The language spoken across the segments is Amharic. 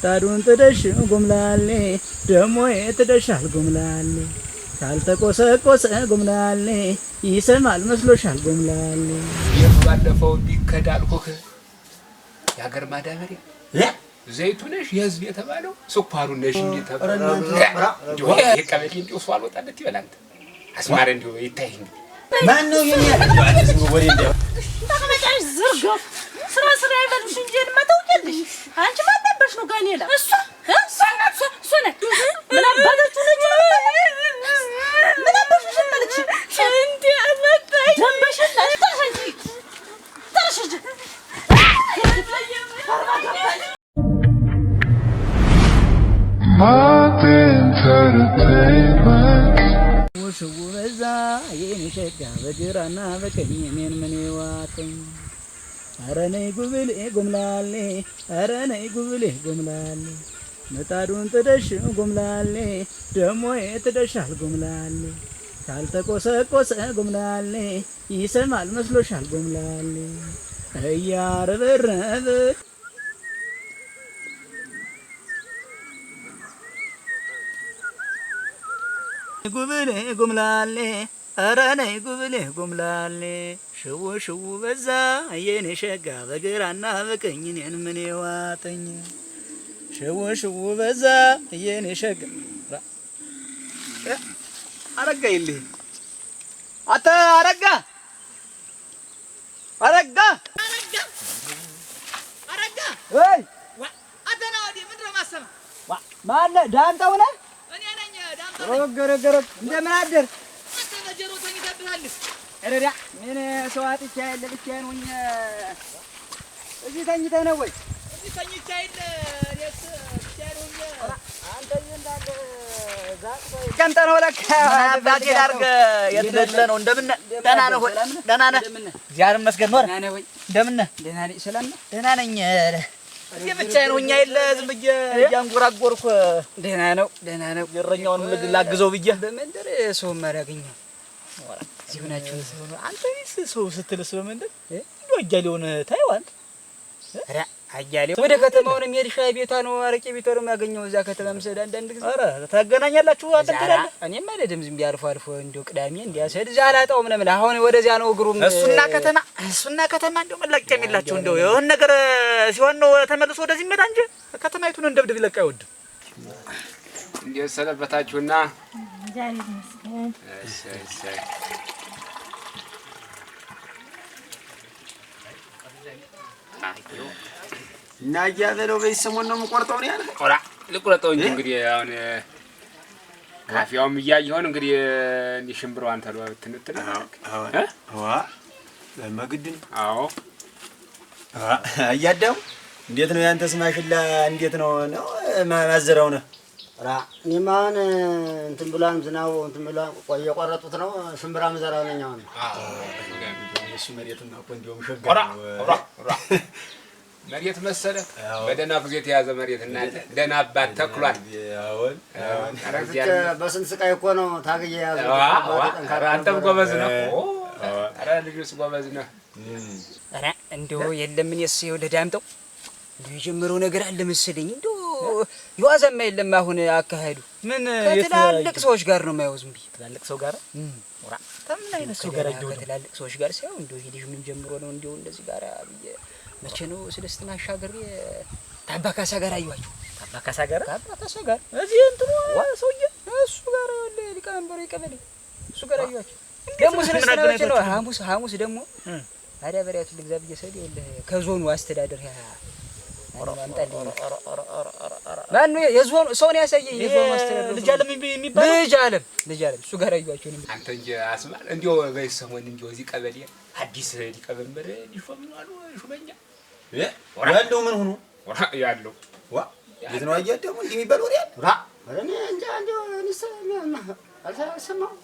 ታዱን ተደሽ ጎምላሌ ደሞ የተደሻል ጎምላሌ ካልተቆሰቆሰ ጎምላሌ ይሰማል መስሎሻል ጎምላሌ የባለፈው ቢከዳልኩህ ያገር ማዳበሪያ ዘይቱ ነሽ የህዝብ የተባለው ስኳሩ ነሽ እንዴ ተባለው የቀበሌ እንዲው ሰው አልወጣለት ይበላል አስማረ እንዲው ይታይ ማን ነው የሚያደርገው ዝም ወሬ እንደው ተቀመጫሽ ዝርጋው ስራ አይበልሽ እንጂ ማታውቂልሽ አንቺ ማን ነበርሽ ነው ጋኔላ እሷ ነች ምን አባታችሁ ነች ምን አባታችሁ ነች እንዴ አመጣኝ ደምበሽና ተረሽጅ ውሽው በዛ የኔ ሸጋ በግራና በቀኝ እኔን ምን ይዋጠኝ ኧረ ነይ ጉብሌ ጎምላሌ ኧረ ነይ ጉብሌ ጎምላሌ ምጣዱን ጥደሽ ጎምላሌ ደሞ የተደሻል ጎምላሌ ካልተቆሰቆሰ ጎምላሌ ይሰማል መስሎሻል ጎምላሌ እያረበረበ ጉብሌ ጎምላሌ ኧረ ነይ ጉብሌ ጎምላሌ ሽው በዛ የኔ ሸጋ በግራና በቀኝ እኔን ምን ይዋጠኝ ሽው በዛ የኔ ሸጋ አረጋ ይልህ አታ አረጋ ወይ አተና ወዲ ምንድነው ማሰማ ማለ ዳንታው ነህ እኔ ነኝ ዳንታው ገረገረ እንደምን አደር አንተ በጀሮ ተኝተብሃለህ እረዳ ምን ሰው አጥቻ ያለ ብቻዬን ሆኜ እዚህ ተኝተህ ነው ወይ እዚህ ተኝቼ አይደል እኔስ ብቻዬን ሆኜ አንተ እንዳለ ቀንተ ነው ለካ አባቴ ዳርገ የትደለ ነው እንደምን ደህና ነው ወይ ደህና ነህ እግዚአብሔር ይመስገን ኖር እንደምን ነህ ደህና ነኝ ሰላም ነህ ደህና ነኝ እዚህ ብቻዬን ሆኜ አይደል ዝም ብዬ እያንጎራጎርኩ ደህና ነው የእረኛውን ላግዘው ብዬ በመንደር ሰው ማራገኘው እዚህ ሆናችሁ አንተ ሰው ስትልስ በመንደር እንደው አያሌውን ታይዋል ኧረ አያሌው ወደ ከተማው ነው የሚሄድ ሻይ ቤቷ ነው አረቄ ቤቷ ነው የሚያገኘው እዛ ከተማ መስደ አንዳንድ ጊዜ ኧረ ታገናኛላችሁ አንተ ትላለህ እኔም አልሄድም ዝም ቢያልፎ አልፎ እንደው ቅዳሜ እንዲያሰድ እዛ አላጣውም ነው አሁን ወደዚያ ነው እግሩም እሱና ከተማ እንደው መላቀቅ የሚላችሁ እንደው የሆነ ነገር ሲሆን ነው ተመልሶ ወደዚህ ይመጣ እንጂ ከተማይቱን እንደብድብ ይለቅ አይወድም እንዴት ሰነበታችሁና ዛሬ መስገን እሰይ እና ያበለው በሰሞን ነው የምቆርጠው ነው ያልከው ኦራ ልቁረጠው እንጂ እንግዲህ አሁን ካፊያውም እያየሆን እንግዲህ እንዲሽምብረው አንተ ነው ትንትነ ለማግድን አዎ አያዳው እንዴት ነው ያንተ ስማሽላ እንዴት ነው ማዘራው ነው እኔማ አሁን እንትን ብሏን ዝናው እንትን ብሏን የቆረጡት ነው ሽምብራ መዘራው ነኝ አሁን እሱ መሬቱን ነው እንደውም ሸጋ ኦራ መሬት መሰለ በደና ጊዜ የተያዘ መሬት እና ደና አባት ተክሏል አሁን በስንት ስቃይ እኮ ነው ታግዬ ያዘው አንተም ጎበዝ ነው ኧረ ልጅስ ጎበዝ ነው ኧረ እንደው የለም እኔስ ይኸውልህ ዳምጠው እንደው የጀመረው ነገር አለ መሰለኝ እንደው ይዋዛማ የለም አሁን አካሄዱ ምን ከትላልቅ ሰዎች ጋር ነው የማይወዝ እምቢ ትላልቅ ሰው ጋር ኦራ ተምን አይነት ሰው ጋር አየሁ ከትላልቅ ሰዎች ጋር ሳይሆን እንደው ይሄ ልጅ ምን ጀምሮ ነው እንደው እንደዚህ ጋር ብዬ መቼ ነው ስለስትና አሻገሬ ታባካሳ ጋር አየኋቸው ታባካሳ ጋር እዚህ እንትኑ ሰውዬ እሱ ጋር ሊቀመንበሩ ይቀበል እሱ ጋር አየኋቸው ደግሞ ስለስትና መቼ ነው ሐሙስ ደግሞ አዳበሪያቱ ልግዛ ብዬ ሰድ ይኸውልህ ከዞኑ አስተዳደር ማን ነው የዞኑ ሰውን ያሳየኝ የዞኑ አስተዳደር ልጅ አለም የሚባል ልጅ አለም እሱ ጋር አየኋቸው ነው አንተ እንጂ አስማል እንዲው በሰሞን እንዲው እዚህ ቀበሌ አዲስ ሊቀመንበር ሊሾም ነው አሉ ሹመኛ ያለው ምን ሆኖ ያለው የት ነው አያደሙ እንዲህ የሚባል ወሬ አለ እኔ እንጃ እንደው አልሰማሁም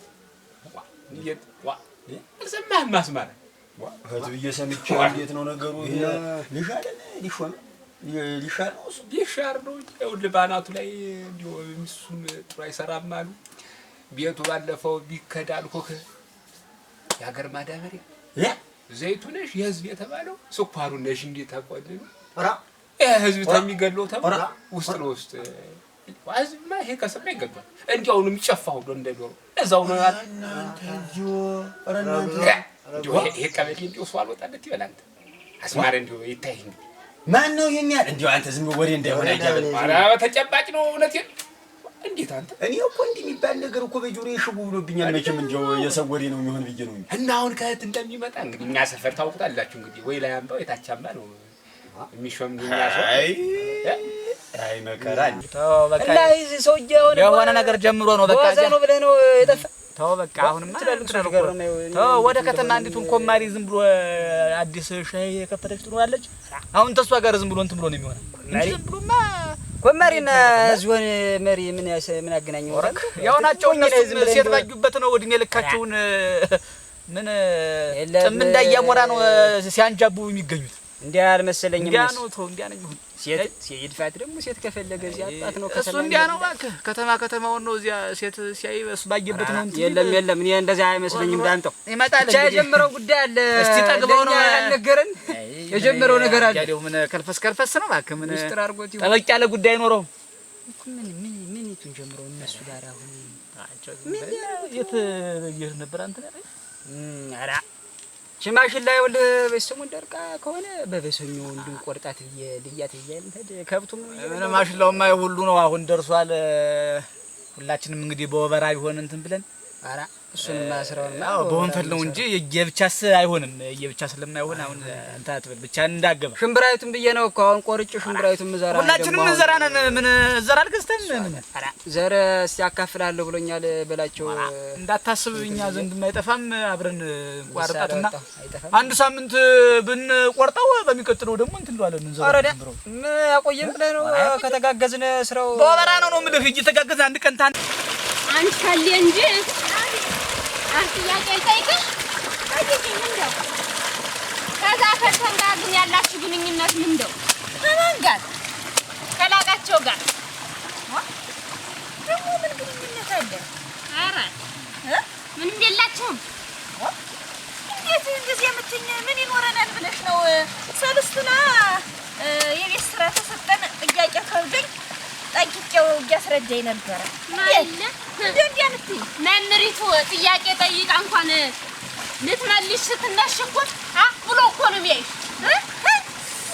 አልሰማህም አስማል ህዝብ እየሰምቼው እንዴት ነው ነገሩ ይሄ ሊሻር ነው ይኸውልህ ባናቱ ላይ እንዲሁ እሱም ጥሩ አይሰራም አሉ ቤቱ ባለፈው ቢከዳልኩህ ያገር ማዳበሪያ ዘይቱ ነሽ የህዝብ የተባለው ስኳሩ ነሽ እንዴ ተቆልሉ ህዝብ ተሚገለው ተብሎ ውስጥ ለውስጥ ዋዝማ ይሄ ከሰማ ይገባል እንዲያው ነው የሚጨፋው እንደዶሮ እዛው ነው ያለ ይሄ ቀበሌ እንዲው ሰው አልወጣለት ይበላል አስማረ እንዲው ይታይ ማን ነው የሚያል እንዲው አንተ ዝም ወሬ እንዳይሆን አይያበል ኧረ ተጨባጭ ነው እውነቴን እንዴት አንተ እኔ እኮ እንዲህ የሚባል ነገር እኮ በጆሮዬ ሽጉ ብሎብኛል መቼም እንዲው የሰው ወሬ ነው የሚሆን ብዬ ነው እና አሁን ከእህት እንደሚመጣ እንግዲህ እኛ ሰፈር ታውቁታላችሁ እንግዲህ ወይ ላይ አምባው የታቻማ ነው የሚሾም የሚያሰው አይ መከራኝ ተው በቃ እና እዚህ ሰውዬ የሆነ ነገር ጀምሮ ነው በቃ ነው ብለህ ነው የጠፋ ተው በቃ አሁንማ ተው ወደ ከተማ አንዲቱን ኮማሪ ዝም ብሎ አዲስ ሻይ የከፈተች ትኖራለች አሁን ተሷ ጋር ዝም ብሎ እንትን ብሎ ነው የሚሆነው ዝም ብሎማ ኮማሪና ዝሆን መሪ ምን አገናኘው ያው ናቸው እነሱ ሴት ባጁበት ነው እድሜ ልካቸውን ምን ጥም እንዳያሞራ ነው ሲያንጃቡ የሚገኙት እንዲያ አልመሰለኝም እንዲያ ነው ተው እንዲያ ነው ሴት ይድፋት ደግሞ ሴት ከፈለገ እዚያ አጣት ነው እሱ እንዲያ ነው እባክህ ከተማውን ነው እዚያ ሴት ሲያይ እሱ ባየበት ነው እንት የለም እኔ እንደዛ አይመስለኝም ዳምጠው ይመጣል ብቻ የጀመረው ጉዳይ አለ እስቲ ጠግበው ነው ነገርን የጀመረው ነገር አለ ያለው ምን ከልፈስ ነው እባክህ ምን ሚስጥር አድርጎት ጠበቅ ያለ ጉዳይ ኖረው ምን ይቱን ጀምረው እነሱ ጋር አሁን የት ነበር አንተ ኧረ ሽማሽን ላይ ወለ በሰሙን ደርቃ ከሆነ በበሰኞው እንድንቆርጣት ልያት ይያልተድ ከብቱም ምን ማሽላውማ ሁሉ ነው አሁን ደርሷል ሁላችንም እንግዲህ በወበራ ቢሆን እንትን ብለን ኧረ እሱን ማስራውን አዎ በወንፈል ነው እንጂ የየብቻስ አይሆንም የየብቻ ስለማይሆን አሁን አንተ አትበል ብቻ እንዳገባ ሽምብራይቱን ብዬ ነው እኮ አሁን ቆርጬ ሽምብራይቱን መዘራ ሁላችንም እንዘራነን ምን ዘራ አልገዝተን ምን ኧረ ዘር ሲያካፍላለሁ ብሎኛል በላቸው እንዳታስብ እኛ ዘንድ የማይጠፋም አብረን እንቋርጣትና አንድ ሳምንት ብንቆርጠው በሚቀጥለው ደግሞ እንትን እንለዋለን እንዘራለን ምን ያቆየን ብለህ ነው ከተጋገዝነ ስራው በወበራ ነው የምልህ እየተጋገዝን አንድ ቀን አንቺ ካለ እንጂ አንቺ ጥያቄ ጠይቅሽ አይደለም እንደው ከዛ ከተን ጋር ግን ያላችሁ ግንኙነት ምንድነው? ከማን ጋር? ከላቃቸው ጋር ደግሞ ምን ግንኙነት አለ? ኧረ ምን የላችሁም? እንዴት እንደዚህ የምትኝ ምን ይኖረናል ብለሽ ነው? ሰልስቱና የቤት ስራ ተሰጠን ጥያቄ ከብደኝ ጠይቄው እያስረዳኝ ነበረ ማለት እንዴ ምትይ መምሪቱ ጥያቄ ጠይቃ እንኳን ልትመልሽ ስትነሽ እኮ ብሎ እኮ ነው የሚያይሽ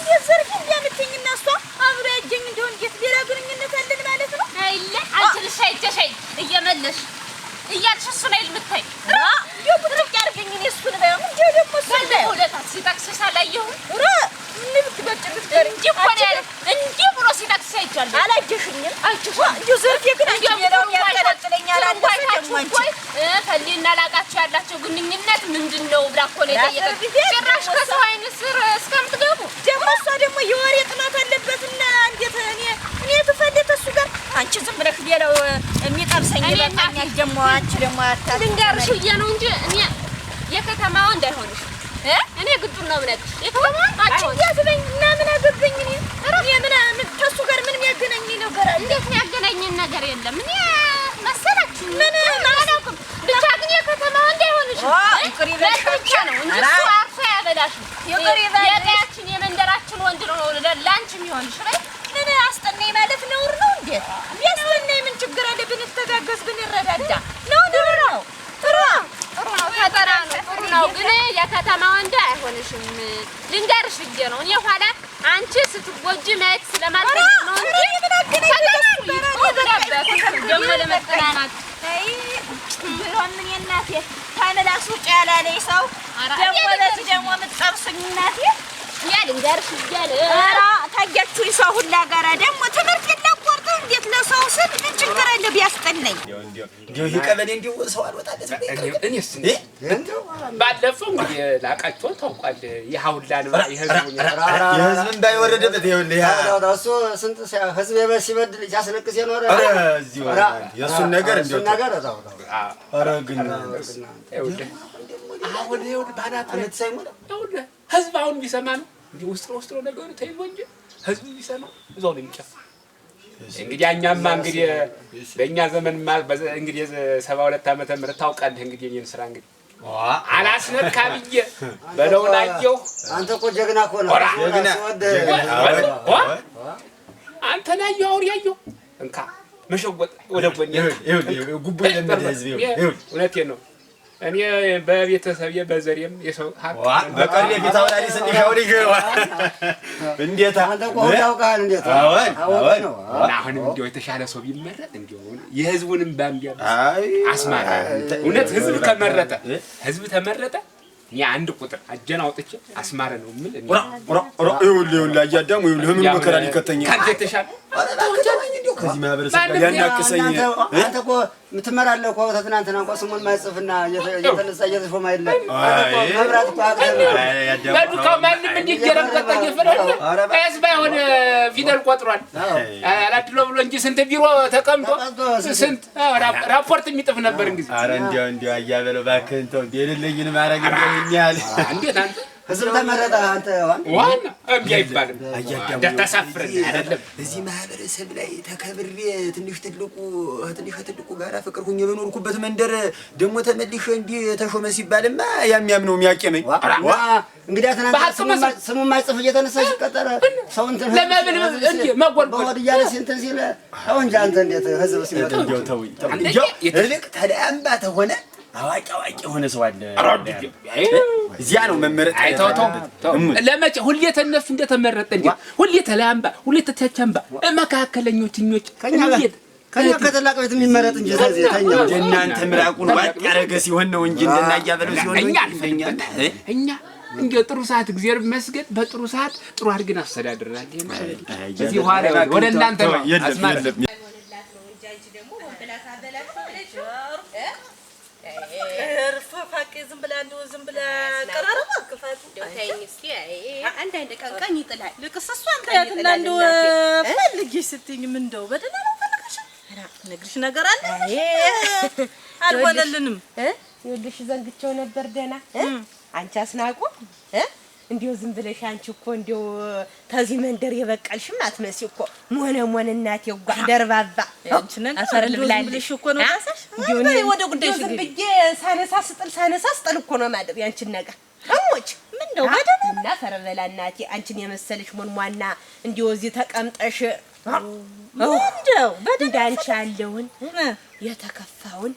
የዘርፍ እንዲያምትኝና እሷ አብሮ ያጀኝ እንደሆነ እንዴት ሌላ ግንኙነት አለን ማለት ነው አይለ አንቺ ልሻይተሻይ እየመለሽ እያልሽ እሱ ላይ ልምታይ የቡጥቅ ያርገኝ እኔ እሱን ባይሆን እንዴ ደግሞ ሰለ ወለታት ሲታክስሽ አላየሁም ምን ብትበጭብት ጋር እንጂ እኮ ነው እንዴ ብሎ ሲታክስ አይቻል አላጀሽኝም አንቺ ዩዘርፍ የግን አንቺ ሌላው ያቀረጥለኛል አለፈኝ ፈሊና ላቃችሁ ያላችሁ ግንኙነት ምንድነው ብላ እኮ ነው የጠየቀች ጭራሽ ከሰው አይን ስር እስከምትገቡ ደግሞ እሷ ደግሞ የወሬ ጥናት አለበትና እንዴት እኔ ተፈደተ እሱ ጋር አንቺ ዝም ብለሽ ሌላው የሚጠብሰኝ ይበቃኛል ደግሞ አንቺ ደግሞ አታል ልንገርሽ ብዬ ነው እንጂ እኔ የከተማው እንዳይሆንሽ እኔ ግጡን ነው ማለት የከተማው አንቺ ያዝበኝ እና ምን አገበኝ እኔ ምን ከሱ ጋር ምንም ያገናኝ ነገር አለ እንዴት ያገናኝን ነገር የለም እኔ መሰላችሁ ምን አላውቅም ብቻ ግን የከተማው እንዳይሆንሽ ይቅሪ ብቻ ነው እንጂ እሱ አርሶ ያበላሽ ይቅሪ የቀያችን የመንደራችን ወንድ ነው ለላንቺ የሚሆንሽ ምን አስጠናኝ ማለት ነውር ነው እንዴ ያስጠናኝ ምን ችግር አለ ብንተጋገዝ ብንረዳዳ ነው ጥሩ ነው ከተራ ነው ጥሩ ነው ግን የከተማ ወንድ አይሆንሽም ልንገርሽ ብዬ ነው እኔ ኋላ አንቺ ስትጎጂ ማየት ስለማልፈልግ ነው እንጂ ደግሞ ለመጠናናት ብሎን ምን እናቴ ታነላሱ ጫላለኝ ሰው ደግሞ ለዚህ ደግሞ የምትጠብስኝ እናቴ ያ ልንገርሽ እያለ ኧረ ታያችሁ ሰው ሁላ ጋራ ደግሞ ትምህርት የለቆርጥ እንዴት ለሰው ስል ምን ችግር አለ ቢያስጠናኝ እንዲሁ ይቀበል እንዲሁ ሰው አልወጣለት እኔስ ባለፈው እንግዲህ ላቃቸው ታውቃል የሐውላ ነው የህዝብን ባይወረደበት ይኸውልህ እሱ ስንት ህዝብ ሲበድል ሲያስነቅስ የኖረ እዚሁ የእሱን ነገር እንዲሁ ኧረ ግን አሁን ይኸውልህ ባናት አለት ሳይሞላ ይኸውልህ ህዝብ አሁን ቢሰማ ነው እንዲህ ውስጥ ነው ነገሩ ተይዞ እንጂ ህዝብ ቢሰማ እዛው ነው የሚጨፋ እንግዲህ እኛማ እንግዲህ በእኛ ዘመን እንግዲህ 72 ዓመተ ምህረት ታውቃለህ እንግዲህ የኔን ስራ እንግዲህ አላስነካ ብዬ በለው ላየው። አንተ እኮ ጀግና እኮ ነው። አንተ ናየው አውር ያየው እንካ መሸወጥ ወደ ጎን ጉቦ ለምን ህዝብ እውነቴን ነው። እኔ በቤተሰብ በዘሬም የሰው ሀቅ በቀር የፊታው ላይ ስንሻው ልጅ እንዴት አንተ እኮ ያውቃል እንዴት አወን አሁንም እንደው የተሻለ ሰው ቢመረጥ እንደው የህዝቡንም ባምቢያ አስማራ እውነት ህዝብ ከመረጠ ህዝብ ተመረጠ እኔ አንድ ቁጥር አጀና አውጥቼ አስማረ ነው ምን ይኸውልህ አያዳሙ ይኸውልህ ምን መከራ ሊከተኝ ካንተ የተሻለ ከዚህ ማህበረሰብ ጋር ያናቅሰኝ አንተ እኮ የምትመራለህ እኮ ትናንትና እንኳን ስሙን ማይጽፍና እየተነሳ እየተሾማ አይደለም መብራት እኮ በዱካው ማንም እንዲጀረቀጠ ይፈራል ህዝብ አይሆን ፊደል ቆጥሯል አላድሎ ብሎ እንጂ ስንት ቢሮ ተቀምጦ ስንት ራፖርት የሚጥፍ ነበር እንግዲህ ኧረ እንዲያው አያበለው እባክህ እንተው የሌለኝን ማረግ እንደሚያል እንዴት አንተ ህዝብ ተመረጠ አንተ ዋና እምቢ አይባልም እንዳታሳፍረን አይደለም እዚህ ማህበረሰብ ላይ ተከብሬ ትንሽ ትልቁ ጋራ ፍቅር ሁኜ በኖርኩበት መንደር ደግሞ ተመልሼ እንዲህ ተሾመ ሲባልማ የሚያምነው የሚያቀመኝ እንግዲህ ተናገር ስሙን ማይጽፍ እየተነሳ ሲቀጠረ ሰው እንትን ለማብል እንዴ መጎርጎር በወድ እያለ እንትን ሲል አሁን እንጂ አንተ እንዴት ህዝብ ሲመጣ እንዴው ተውኝ እንዴው እልቅ ተለአምባ ተሆነ አዋቂ የሆነ ሰው አለ እዚያ ነው መመረጥ አይተውተው ለመቼ ሁሌ ተነሱ እንደተመረጠ እንዴ ሁሌ ተላምባ ሁሌ ተቻቻምባ መካከለኞችኞች ከኛ ከተላቀ ቤት የሚመረጥ እንጂ ስለዚህ ታኛ እናንተ ምራቁን ዋቅ ያረገ ሲሆን ነው እንጂ እንደናያበለው ሲሆን ነው እኛ እንደ ጥሩ ሰዓት እግዚአብሔር ይመስገን በጥሩ ሰዓት ጥሩ አድርገን አስተዳድረናል እዚህ ኋላ ወደ እናንተ ነው አስማር ዝም ብላ ቀራረባ ክፋት ደውታይኝ እስኪ አንድ ቀን ይጥላል ልቅሰሱ አንተ ያትና እንደው ፈልጊሽ ስትኝ ምን እንደው በደና ነው ፈልጋሽ ነግርሽ ነገር አለ አልሆነልንም ይኸውልሽ ዘንግቼው ነበር ደና አንቺ አስናቁ እንዲው ዝም ብለሽ አንቺ እኮ እንዲው ተዚህ መንደር የበቀልሽም አትመሲ እኮ ሞነ እናቴ ጓ ደርባባ አንቺነን አሰረል ብላለሽ እኮ ነው ታሳሽ እንዲው ወደ ጉዳይሽ ብዬ ሳነሳ ስጥል እኮ ነው ማደር ያንቺን ነገር አሞች ምን ነው በደና እና ፈረበላ እናቴ አንቺን የመሰለሽ ሞንሟና እንዲው እዚህ ተቀምጠሽ እንደው በደና አንቺ ያለውን የተከፋውን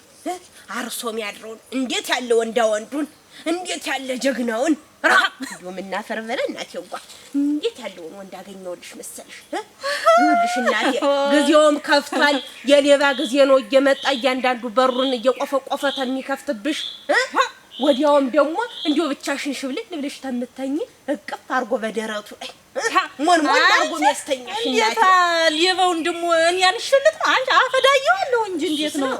አርሶም ያድረውን እንዴት ያለ ወንዱን እንዴት ያለ ጀግናውን ራምና ፈርበለ እናቴው ጓ እንዴት ያለውን ወንድ አገኘውልሽ መሰልሽ ይኸውልሽ እናቴ ግዚያውም ከፍቷል የሌባ ጊዜ ነው እየመጣ እያንዳንዱ በሩን እየቆፈቆፈ ተሚከፍትብሽ ወዲያውም ደግሞ እንዲው ብቻሽን ሽብልል ብለሽ ተምተኝ እቅፍ አርጎ በደረቱ ሞን አርጎ የሚያስተኛሽ እናቴ ሌባውን ደግሞ እኔ አንሽልት ነው አንቺ አፈዳየዋለሁ እንጂ እንዴት ነው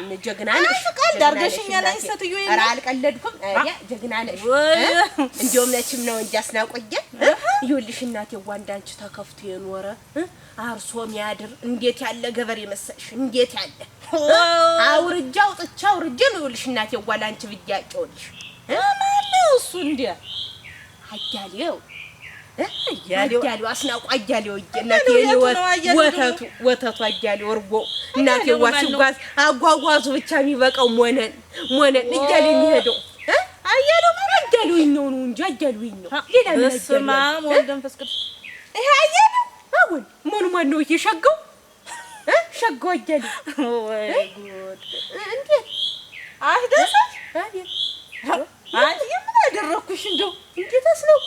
ምን ጀግና ነሽ ቀልድ አርገሽኛል አንሰትዩ ኧረ አልቀለድኩም አያ ጀግና ነሽ እንዲውም ነችም ነው እንጂ አስናቆየ ይኸውልሽ እናቴ ዋንዳንቺ ተከፍቶ የኖረ አርሶ የሚያድር እንዴት ያለ ገበሬ መሰልሽ እንዴት ያለ አውርጃው ነው ይኸውልሽ እናቴ ዋላንቺ ብያቄውልሽ ማነው እሱ እንዴ አያሌው አያሌው አስናቁ አያሌው እናቴ ወተቱ አያሌው ወርጎ እናቴ ዋሲጓዝ አጓጓዙ ብቻ የሚበቃው ሞነን እያለ የሚሄደው አያሌው አያሌው ነው እንጂ አያሌው ነው ሌላ ምን በስመ አብ ወወልድ ወመንፈስ ቅዱስ ይሄ አያሌው አሁን ሞን ነው እየሸገው ሸገው አያሌው ወይ ጉድ እንዴት አህደሰሽ አንቺ ምን አደረኩሽ እንደው እንዴት አስነቁ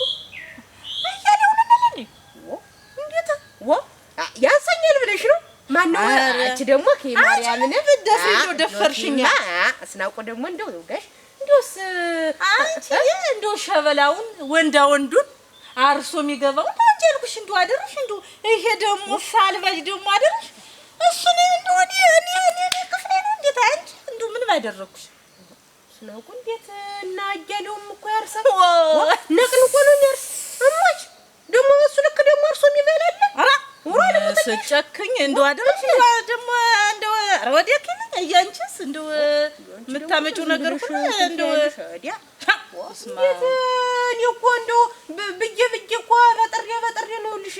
አያሌው ነለኝ እንዴት ያንሰኛል ብለሽ ነው ማነው አንቺ ደግሞ ከማርያምን በደፍረው ደፈርሽኛ አስናቁ ደግሞ እንደው ጋሽ እንደውስ አንቺ እንደው ሸበላውን ወንዱን አርሶ የሚገባው አንጀልኩሽ እንደው አደረሽ እንደው ይሄ ደግሞ ሳልባጅ ደግሞ አደረሽ እሱ ነው እንደው እኔ ክፍሌ ነው እንዴት አንቺ እንደው ምን ባደረኩሽ አስናቁ እንዴት እና አያሌውም እኮ ያርሰው ነቅን እኮ ነው ያርስ እማች ደግሞ እሱ ልክ ደግሞ አርሶ የሚበላል አራ ወራ ሰጨክኝ እንደው አደረሽ ደግሞ እንደው ወዲያኪን እያንቺስ እንደው የምታመጪው ነገር ሁሉ እንደው ወዲያ እኔ እኮ እንደው ብዬ እኮ በጥሬ ነው ልሽ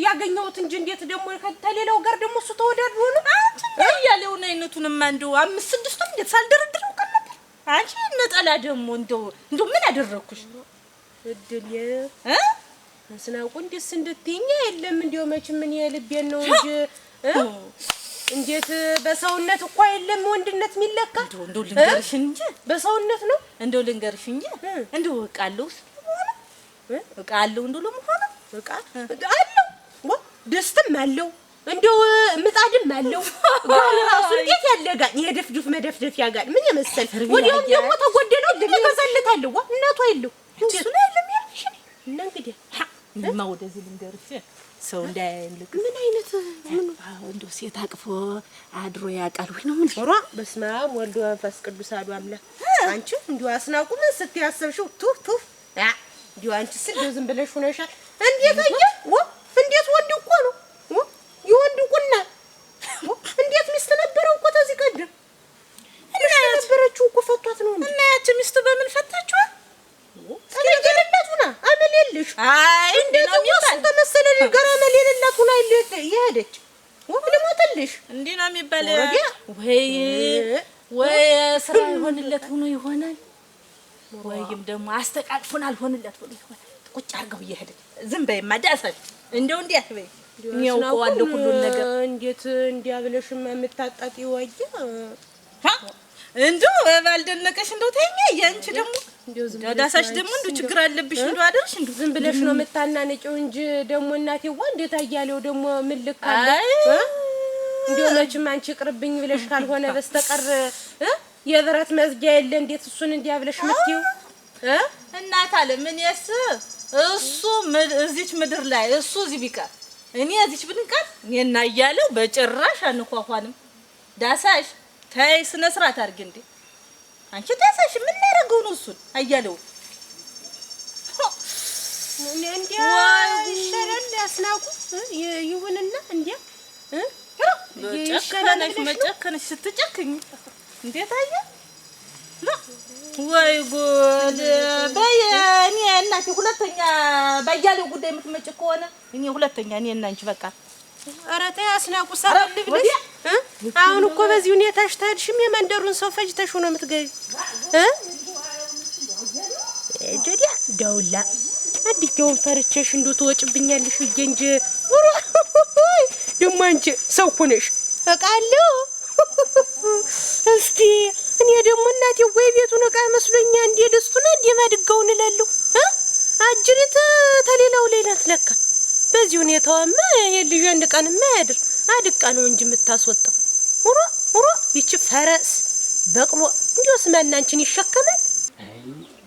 ያገኘሁት እንጂ እንዴት ደግሞ ከሌላው ጋር ደግሞ እሱ ተወዳድሮ ነው አንቺ ያለውን አይነቱንማ እንደው 5-6 እንዴት ሳልደረድረው ቀን ነበር አንቺ ነጠላ ደግሞ እንደው ምን አደረኩሽ? እድል አስናቁ እንዴስ እንድትይኝ የለም እንደው መቼም ምን የልቤን ነው እንጂ እንዴት በሰውነት እኮ የለም ወንድነት የሚለካ እንደው ልንገርሽ እንጂ በሰውነት ነው እንደው ልንገርሽ እንጂ እንደው ቃለው ቃለው እንደው ለመሆኑ በቃ አለው ደስተም አለው እንደው ምጣድም አለው ጋር ራሱ እንዴት ያለጋል የደፍዱፍ መደፍደፍ ያጋል ምን የመሰል ወዲያው ደግሞ ተጎደለው ይገዛለታል እናቱ አይለው እሱ ነው ያለም ያልሽ እና እንግዲህ ወደዚህ ልንገርሽ ሰው እንዳይልቅ ምን አይነት ምን እንደው ሴት አቅፎ አድሮ ያቃል ወይ ነው ምን ኧረ በስመ አብ ወልድ ወመንፈስ ቅዱስ አሐዱ አምላክ አንቺ እንደው አስናቁ ምን ስትያሰብሽው ቱፍ እንደው አንቺ እንደው ዝም ብለሽ ሆነሻል እንዴት እንዴት ወንድ እኮ ነው የወንድ ቁና እንዴት ሚስት ነበረው እኮ ተዚህ ቀደም እና ነበረችው እኮ ፈቷት ነው እና ያቺ ሚስቱ በምን ፈታችው? ተለጀለላቱና አመል የለሽ አይ እንዴት ወስተ መሰለ ልገራ አመል የሌላቱና ይሄደች ወልሞተልሽ እንዴ ነው የሚባል ወይ ስራ ይሆንለት ሆኖ ይሆናል ወይም ደግሞ አስተቃቅፉን አልሆንለት ሆኖ ይሆናል ቁጭ አርገው ይሄደች ዝም በይማ ዳሳሽ እንደው እንዴት በይ ነው ቆንጆ ሁሉ ነገር እንዴት እንዲያብለሽማ የምታጣጥ ይወየ እንደው ባልደነቀሽ እንደው ተይኛ ያንቺ ደግሞ ዳሳሽ ደግሞ እንደው ችግር አለብሽ እንደው አደረሽ እንደው ዝም ብለሽ ነው የምታናነጪው እንጂ ደግሞ እናቴዋ እንዴት አያሌው ደግሞ ምን ልካለ እንደው መቼም አንቺ ቅርብኝ ብለሽ ካልሆነ በስተቀር የብረት መዝጊያ የለ እንዴት እሱን እንዲያብለሽ ምትዩ እናት አለ ምን እሱ እዚች ምድር ላይ እሱ እዚህ ቢቀር እኔ እዚች ብንቀር እኔና እያለው በጭራሽ አንኳኳንም ዳሳሽ ታይ ስነ ስርዓት አድርጊ እንዴ አንቺ ዳሳሽ ምን ያደርገው ነው እሱን አያለው ምን እንዲያ ይሻላል ያስናቁ ይሁንና እንዲያ ይሻላል መጨከነሽ ስትጨክኝ እንዴት አየ ወይ ጉድ በእኔ እናቴ ሁለተኛ ባያለው ጉዳይ የምትመጭ ከሆነ እኔ ሁለተኛ እኔ እና አንቺ በቃ ኧረ ተይ አስናቁ ሰራል ብለሽ አሁን እኮ በዚህ ሁኔታሽ ታድሽም የመንደሩን ሰው ፈጅተሽ ነው የምትገቢ ጀዲያ ደውላ አዲገውን ፈርቸሽ እንዶ ተወጭብኛልሽ እንጂ ደሞ አንቺ ሰው ሆነሽ አቃለው እስቲ እኔ ደግሞ እናቴ ወይ ቤቱን ዕቃ መስሎኛ እንዴ ደስቱና እንዴ ማድጋውን እላለሁ አጅሪት ተሌላው ሌላት ለካ በዚህ ሁኔታውማ የልጅ አንድ ቀንማ ያድር አድቃ ነው እንጂ የምታስወጣው ወሮ ይቺ ፈረስ በቅሎ እንዴው ስማናንቺን ይሸከማል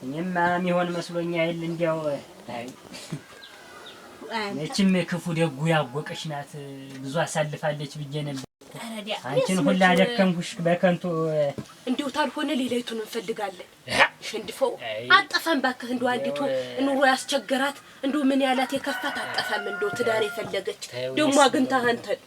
እኔማ የሚሆን መስሎኛ አይደል እንዴው እቺም ክፉ ደጉ ያወቀሽ ናት ብዙ አሳልፋለች ብዬ ነበር አንቺን ሁላ ደከምኩሽ በከንቱ እንዴው ታልሆነ ሌላይቱን እንፈልጋለን ሽንድፈው አጠፋን ባከህ እንደው አንዲቱ ኑሮ ያስቸገራት እንደው ምን ያላት የከፋት አጠፋም እንደው ትዳር የፈለገች ደሞ አግንታ አንተን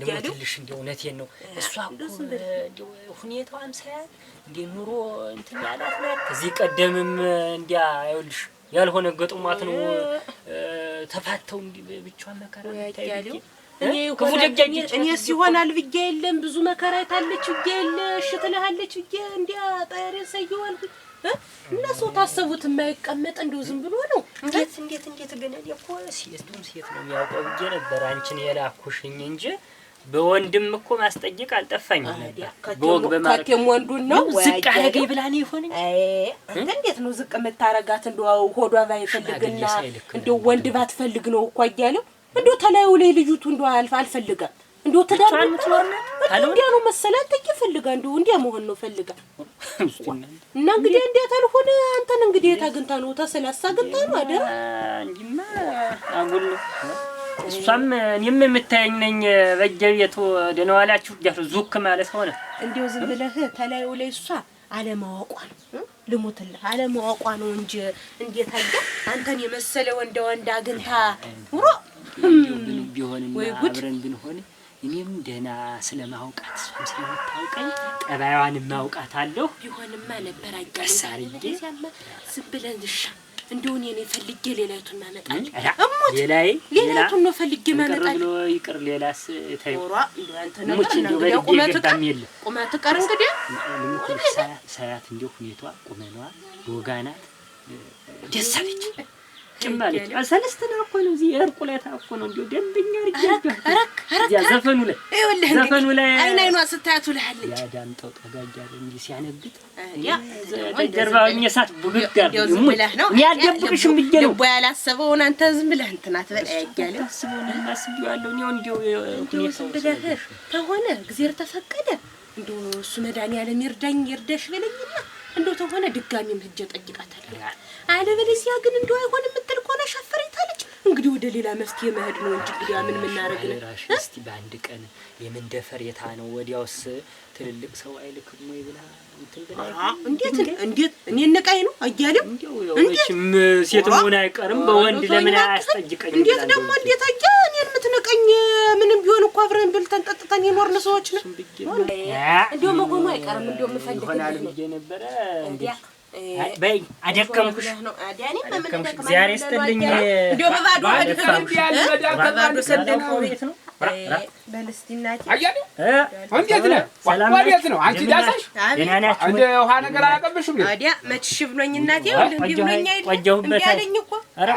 ልሞትልሽ እንደው እውነቴን ነው እሷ እኮ እንደው ሁኔታዋም ሳያት እንደ ኑሮ እንትን ያላት ነው ከዚህ ቀደምም እንዲያ አይውልሽ ያልሆነ ገጥሟት ነው ተፋተው እንዲ ብቻዋን መከራ ታይልኝ እኔ ሲሆናል ብዬ የለም ብዙ መከራ አይታለች ብዬ የለ እሺ ትልሃለች ብዬ እንዲያ ጣያሬ ሰይዋል እነሱ ታሰቡት የማይቀመጥ እንደው ዝም ብሎ ነው እንዴት ግን እኮ ሴቱም ሴት ነው የሚያውቀው ብዬ ነበር አንቺን የላኩሽኝ እንጂ በወንድም እኮ ማስጠየቅ አልጠፋኝም ነበር በወግ በማለት ወንዱን ነው ዝቅ አረገኝ ብላ ነው ይሆን አንተ እንዴት ነው ዝቅ የምታረጋት እንደው ሆዷ ባይፈልግና እንደው ወንድ ባትፈልግ ነው እኮ አያለው እንደው ተላዩ ላይ ልጅቱ እንደው አልፈልጋም እንደው ተዳር እንዴ ነው መሰላት ተይፈልጋ እንደው እንዴ መሆን ነው ፈልጋ እና እንግዲህ እንዴት አልሆነ አንተን እንግዲህ ታግንታ ነው ተሰላሳ ግንታ ነው አይደል እንጂማ አጉል እሷም እኔም የምታየኝ ነኝ በየቤቱ ደነዋላችሁ ጃሩ ዙክ ማለት ሆነ እንደው ዝም ብለህ ተላዩ ላይ እሷ አለማወቋ ነው ልሞትልህ አለማወቋ ነው እንጂ እንዴት አየ አንተን የመሰለ ወንዳ አግንታ ኑሮ ቢሆንና አብረን ብንሆን እኔም ደህና ስለማውቃት እሷም ስለምታውቀኝ ጠባይዋን ማውቃታለሁ ቢሆንማ ነበር አጋሳሪዬ ዝም ብለን እንደው እኔ ፈልጌ ሌላይቱን ማመጣለሁ። እሞት ሌላይቱን ነው ፈልጌ ማመጣለሁ። ይቅር ሌላስ ታዩ ኦራ እንደው አንተ ነገር ነው ቁመት ቀር እንግዲህ ሳያት እንደው ሁኔታዋ ቁመናዋ ወጋናት ደስ አለች ጭማለች አሰለስተና እኮ ነው እዚህ እርቁ ላይ ታኮ ነው እንደው ደንበኛ አረክ ያ ዘፈኑ ላይ አይኗ ስታያቱ ለሐለች ያ ዳምጠው ጠጋጃለ እንጂ ሲያነግጥ ያ ጀርባውኝ ሳት ቡግዳር ነው ያደብቅሽም ብዬ ነው ደቦ ያላሰበውን አንተ ዝም ብለህ እንትናት በላይ ያያለ አስበውን ማስቢዋለሁ ነው እንደው ሁኔታው ብለህ ተሆነ እግዚአብሔር ተፈቀደ እንደው እሱ መድኃኒዓለም ይርዳሽ በለኝና እንደው ተሆነ ድጋሚም ሂጅ ጠይቃታለሁ አለበለዚያ ግን እንደው አይሆንም የምትል ከሆነ ሸፈረይታለች እንግዲህ ወደ ሌላ መፍትሄ መሄድ ነው እንጂ እንግዲህ ምን እናረግ ነው እስቲ በአንድ ቀን የምንደፈር የታ ነው ወዲያውስ ትልልቅ ሰው አይልክም ወይ ብላ እንትን ብላ እንዴት እኔ ነቃይ ነው አያለም እንዴም ሴት መሆን አይቀርም በወንድ ለምን አያስጠይቀኝ እንዴት ደግሞ እንዴት አያ እኔን የምትነቀኝ ምንም ቢሆን እኮ አብረን ብልተን ጠጥተን የኖርን ሰዎች ነው እንደው መሆኑ አይቀርም እንደው መፈልግ ነበር እንዴ በይ አደከምኩሽ ነው አዲያኔ በመደከም ዛሬ ስተልኝ እንደው በባዶ ሰደቀው ቤት ነው በልስቲናቲ አያኔ እንዴት ነው ወዴት ነው አንቺ ዳሳሽ እንደ ውሃ ነገር አላቀበሽም ነው አዲያ መችሽ ብሎኝ እናቴ ወልም ቢብሎኝ አይደል እንዲያለኝ እኮ አረ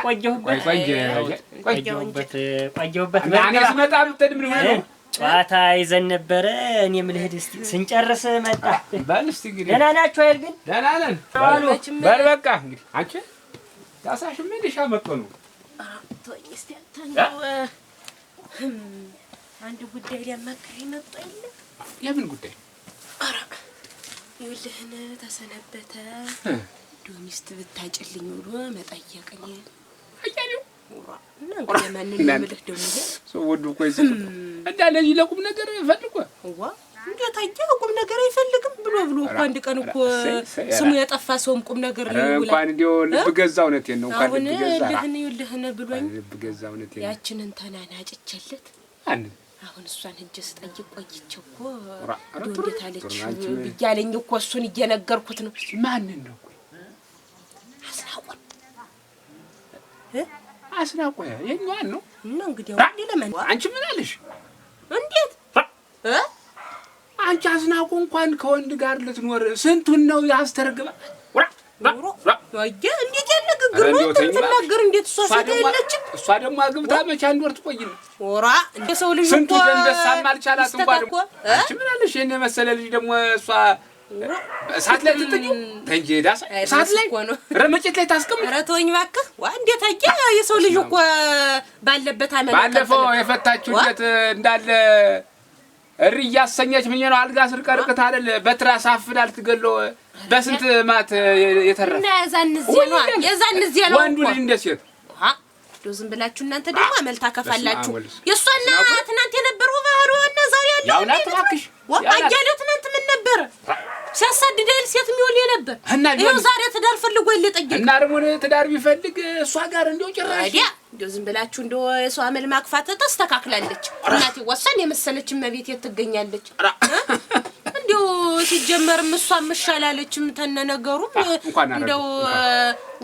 ቆየሁበት ማን ያስመጣ ብትድም ነው ጨዋታ ይዘን ነበረ እኔም ልሄድ እስቲ ስንጨርስ መጣ ባል እስቲ እንግዲህ ደህና ናችሁ አይደል ግን ደህና ነን በል በቃ እንግዲህ አንቺ ዳሳሽ ምን ይሻመጡ ነው ተወኝ እስቲ አንድ ጉዳይ ሊያማክረኝ መጣ የለ የምን ጉዳይ አረ ይኸውልህን ተሰነበተ ዶሚስት ብታጭልኝ ብሎ መጠየቅኝ አያሌው እና እንግዲህ ማንን ልምልህ ደግሞ ሰው ወዱ ቆይስ እንዳለዚህ ለቁም ነገር ፈልጎ ዋ እንዴት አየህ ቁም ነገር አይፈልግም ብሎ እኮ አንድ ቀን እኮ ስሙ የጠፋ ሰውም ቁም ነገር ይውላል እንኳን እንዲው ልብ ገዛው ነቴን ነው እንኳን ልብ ገዛ ይኸውልህን ብሎኝ ልብ ገዛው ነቴን ያችንን ተናናጭቸለት አሁን እሷን ሂጅ ስጠይቅ ቆይቼው እኮ እንዴት አለች ብያለኝ እኮ እሱን እየነገርኩት ነው ማንን ነው አስናቆ የኛዋን ነው እና እንግዲህ አሁን ለምን አንቺ ምን አለሽ እንዴት አንቺ አስናቆ እንኳን ከወንድ ጋር ልትኖር ስንቱን ነው ያስተርግባ ወይዬ እንዴት ያነግግር ነው ተናገር እንዴት እሷ ሰደለችም እሷ ደግሞ አግብታ መቼ አንድ ወር ትቆይና ወራ እንደ ሰው ልጅ ስንቱ እንደሳም አልቻላት እንኳን አንቺ ምን አለሽ የኔ መሰለ ልጅ ደግሞ እሷ ሳት ላይ ትጥዩ እንጂ ዳስ ሳት ላይ ረመጭት ላይ ታስቀምጥ ኧረ ተወኝ እባክህ ዋ እንዴት አየ የሰው ልጅ እኮ ባለበት አመት ባለፈው የፈታችሁ እንዴት እንዳለ እሪ ያሰኛች ምን ነው አልጋ ስር ቀርቅታ አይደል በትራስ አፍዳል ትገሎ በስንት ማት የተረፈ እና የዛን እዚህ ነው ወንዱ ልጅ እንደ ሴት ዶ ዝም ብላችሁ እናንተ ደግሞ አመልታ ከፋላችሁ የሷና ትናንት የነበረው ባህሩ እና ዛሬ ያለው ያውና ተባክሽ አያሌው ትናንት ምን ነበር ሲያሳድደል ሴት የሚውል ነበር ይሄው ዛሬ ትዳር ፈልጎ ይለጠየቅ እና ደግሞ ትዳር ቢፈልግ እሷ ጋር እንደው ጭራሽ አዲያ ዶ ዝም ብላችሁ እንደው የሷ አመል ማክፋት ተስተካክላለች እናቴ ወሰን የመሰለች መቤት የትገኛለች እንደው ሲጀመርም እሷም መሻላለችም ተነነገሩም እንደው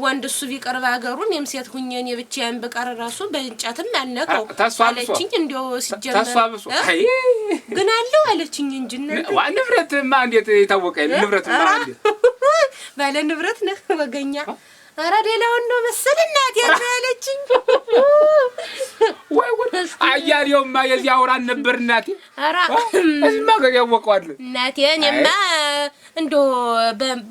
ወንድ እሱ ቢቀርብ አገሩን የምሴት ሁኘን የብቻዬን በቀር ራሱ በእንጨትም አልነቀው አለችኝ እንደው ሲጀመር ተስፋብሱ አይ ግን አለው አለችኝ እንጂ ንብረትማ እንዴት የታወቀ ንብረትማ እንዴት ባለ ንብረት ነህ ወገኛ ኧረ ሌላው ነው መሰል እናቴ ያለችኝ ወይ አያሌውማ የዚህ አውራን ነበር እናቴ ኧረ እዚህማ ያወቀዋል እናቴ እኔማ እንደው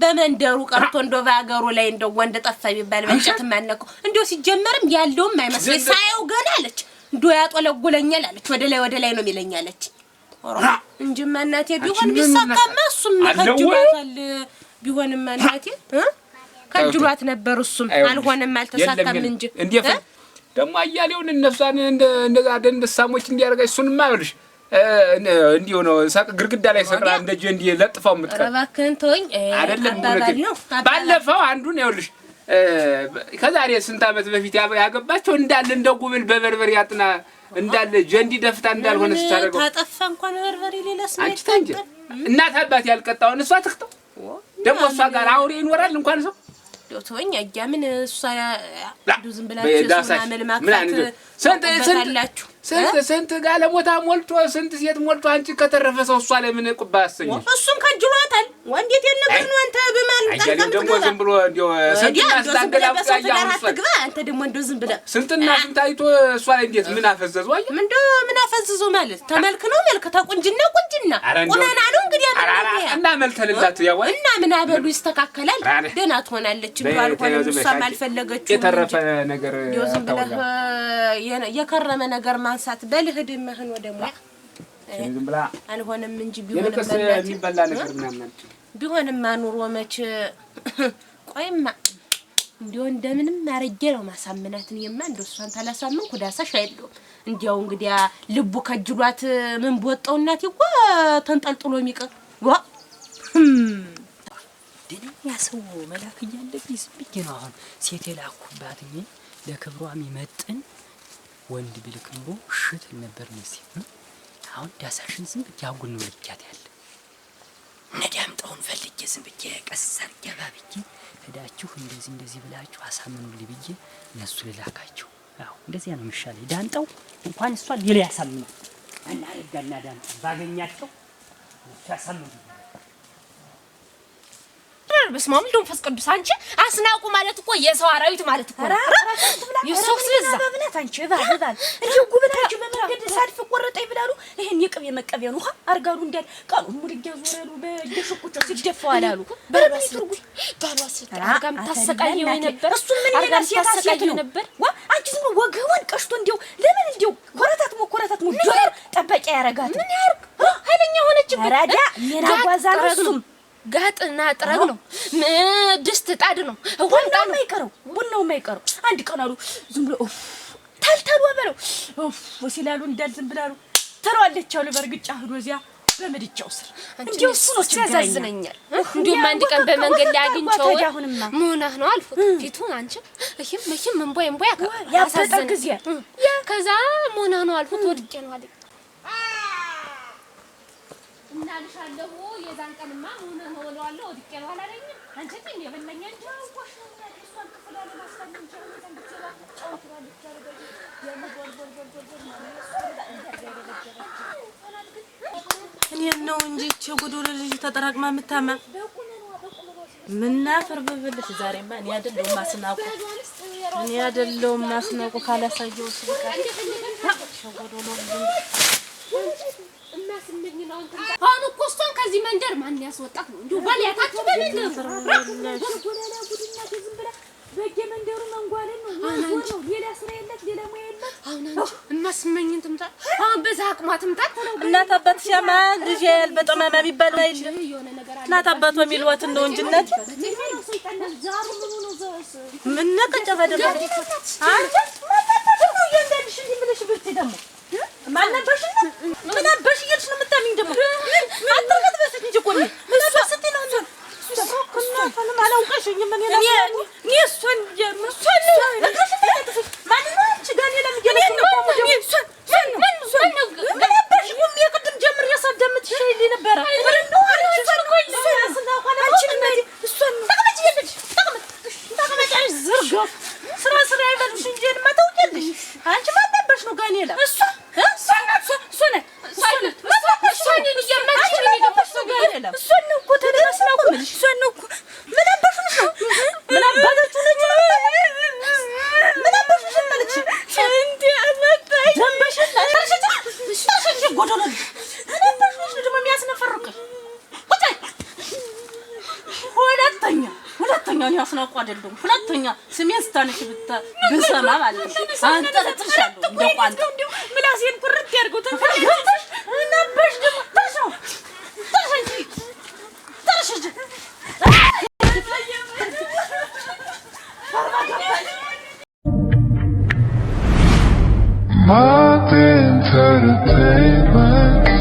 በመንደሩ ቀርቶ እንደው በአገሩ ላይ እንደው ወንድ ጠፋ ቢባል በእንጨትም አልነቀው እንደው ሲጀመርም ያለውም አይመስለኝ ሳየው ገና አለች እንደው ያጦለጉለኛል አለች ወደ ላይ ነው የሚለኛለች ኧረ እንጂማ እናቴ ቢሆን ቢሳካማ እሱም ከጅሏታል ቢሆንማ እናቴ ከጅሏት ነበር እሱም አልሆነም አልተሳካም እንጂ እንዴት ደግሞ አያሌውን እነሷን እንደዛ ደንደሳሞች እንዲያርጋይ እሱንማ አይልሽ እንዲሁ ነው ሳቅ ግርግዳ ላይ ሰቅላ እንደጀ እንዲ ለጥፋው ምትቀር እባክህን ተወኝ አይደለም ባለፈው አንዱን ይኸውልሽ ከዛሬ ስንት አመት በፊት ያገባቸው እንዳለ እንደው ጉብል በበርበሬ ያጥና እንዳለ ጀንዲ ደፍታ እንዳልሆነ ስታረገው ታጠፋ እንኳን በርበሬ ሌላስ አንቺ ታንጂ እናት አባት ያልቀጣውን እሷ ትክተው ደግሞ እሷ ጋር አውሬ ይኖራል እንኳን ሰው ዶቶኛ ያምን እሷ ዝም ብላችሁ መልማካት ሰንት ስንት ጋለሞታ ሞልቶ ስንት ሴት ሞልቶ አንቺ ከተረፈ ሰው እሷ ላይ ምን ቁባ አሰኝ እሱን ከጅሏታል ወንዴት የነገር ነው አንተ በማልጣጣም ደግሞ ዝም ብሎ እንደው ስንትና ስታገላም ያያውስ አንተ ደግሞ እንደው ዝም ብለህ ስንትና ስንት አይቶ እሷ ላይ እንዴት ምን አፈዘዙ አይ ምን አፈዘዙ ማለት ተመልክ ነው መልክ ተቁንጅና ቁመና ነው እንግዲህ እና መልተልላት ያው እና ምን አበሉ ይስተካከላል ደና ትሆናለች ብሏል ሆነ እሷ ማልፈለገችው የተረፈ ነገር ዝም ብለህ የከረመ ነገር ማንሳት በልህድ መህን ወደሙ ዝም ብላ አልሆነም እንጂ የሚበላ ነገር ምናምን ቢሆንም ማኑሮ መች ቆይማ እንዲው እንደምንም አረጀ ነው ማሳመናትን እንደሷን ታላሳምን ኩዳሳሽ አይደለም እንዲያው እንግዲያ ልቡ ከጅሏት ምን ቦጣው እናት ይጓ ተንጠልጥሎ የሚቀር ዋ ያሰው መላክ እያለብኝ ስብዬ ነው አሁን ሴት የላኩባትኝ ለክብሯ የሚመጥን ወንድ ቢልክ ኑሮ ሽት ነበር ነሲ አሁን ዳሳሽን ዝም ብያጉን ነው ልኪያት ያለ ነዳምጣውን ፈልጌ ዝም ብዬ ቀሰር ገባብኝ ሄዳችሁ እንደዚህ ብላችሁ አሳምኑልኝ ብዬ ነሱ ልላካችሁ አዎ እንደዚህ ነው የሚሻለው ዳንጣው እንኳን እሷ ሌላ ያሳምነው እና አረጋና ዳንጣው ባገኛቸው ያሳምኑ በስማም ደንፈስ ቅዱስ አንቺ አስናቁ ማለት እኮ የሰው አራዊት ማለት እኮ የሶክስ ለዛ በብላት አንቺ ባባል እንጂ ጉብታችሁ በመንገድ ሳድፍ ቆረጠኝ ብላሉ ይሄን የቅብ የመቀበያ ነው አርጋሉ እንዲያል ቃሉ ሙድያ ዞረሉ በደሽቁጭ ሲደፋው አላሉ ባሏስ አርጋም ታሰቃየው ነበር እሱ ምን ይላል ሲያሰቃየው ነበር ዋ አንቺ ዝም ወገዋን ቀሽቶ እንዲው ለምን እንዲው ኮረታት ጆሮ ጠበቂያ ያረጋት ምን ያርግ ኃይለኛ ሆነችበት ራዳ ሜና ጓዛሩም ጋጥና ጥረግ ነው ድስት ጣድ ነው ቡናው የማይቀረው አንድ ቀን አሉ ዝም ብሎ ታልታሉ አበለው ወሲላሉ እንዳል ዝም ብላሉ ተሯለች አሉ በርግጫ ሄዶ እዚያ በመድጫው ስር እንዴው እሱ ነው ያሳዝነኛል እንዴውም አንድ ቀን በመንገድ ላይ አግኝቼው ሙናህ ነው አልኩት ፊቱን አንቺ እሺም እንቦይ ያሳዝነኝ ከዛ ሙናህ ነው አልኩት ወድቄ ነው አለኝ እናልሻለሁ የዛን ቀንማ ሆነ ወለዋለሁ ወድቄ ነው አላለኝ አንቺ ግን የበለኛ እንጂ ወሽ ነው እሷን ክፍል አለ ማስተምር እንጂ እንደምትሰራ ጫውትራለች ያረጋጅ እኔ ነው እንጂ ቸጉዶሎ ልጅ ተጠራቅማ መታማ ምንና ፈርበበልሽ ዛሬማ እኔ አይደለም ማስናቁ ካላሳየው ስልካ ቸጉዶሎ አሁን እኮ እሷን ከዚህ መንደር ማን ያስወጣት ነው እንዴ ባልያታችሁ በመንደሩ ጎላላ ጉድና ዝም ብላ በየመንደሩ መንጓለን ነው ሌላ ስራ የለት ሌላ ሙያ የለት አሁን አንቺ እናስመኝን ትምጣ አሁን በዛ አቅሟ ትምጣ እናት አባት ሲያማ ልጅ ያልበጠማማ ቢባል አይደል እናት አባቷ የሚልዋት ነው እንጂነት ዛሩ ምን ነው ዘስ ምን ነቀጨ በደም አንቺ ማጣጣው ነው ያንደልሽ እንዴ ብለሽ ብርት ደሞ ማናበሽ ምን አባሽ ይልሽ ነው የምታሚኝ ደሞ አጥተት በስት እንጂ ቆይ እሷ ስትይ ነው ሶኩና ፈለም አላውቀሽኝ ምን ይላል እኔ እሷን ማን ነው አንቺ ጋር የለም ምን አባሽ ቁም የቅድም ጀምር ያሳደምት ሸይሊ ነበር ምን ነው አንቺ እሷን ተቀመጭ ይልሽ ተቀመጭ ዝርጋፍ ስራ አይበልሽ እንጂ ማታውቂልሽ አንቺ ማናበሽ ነው ጋር የለም እሷ ሁለተኛ ስሜን ስታነሽ ብሰማ ማለት ነው አንጠልጥልሻለሁ እንደቋንጣ ምላሴን ኩርት ያርገው ተፈለገሽ ነበር ደግሞ ታሻው My entertainment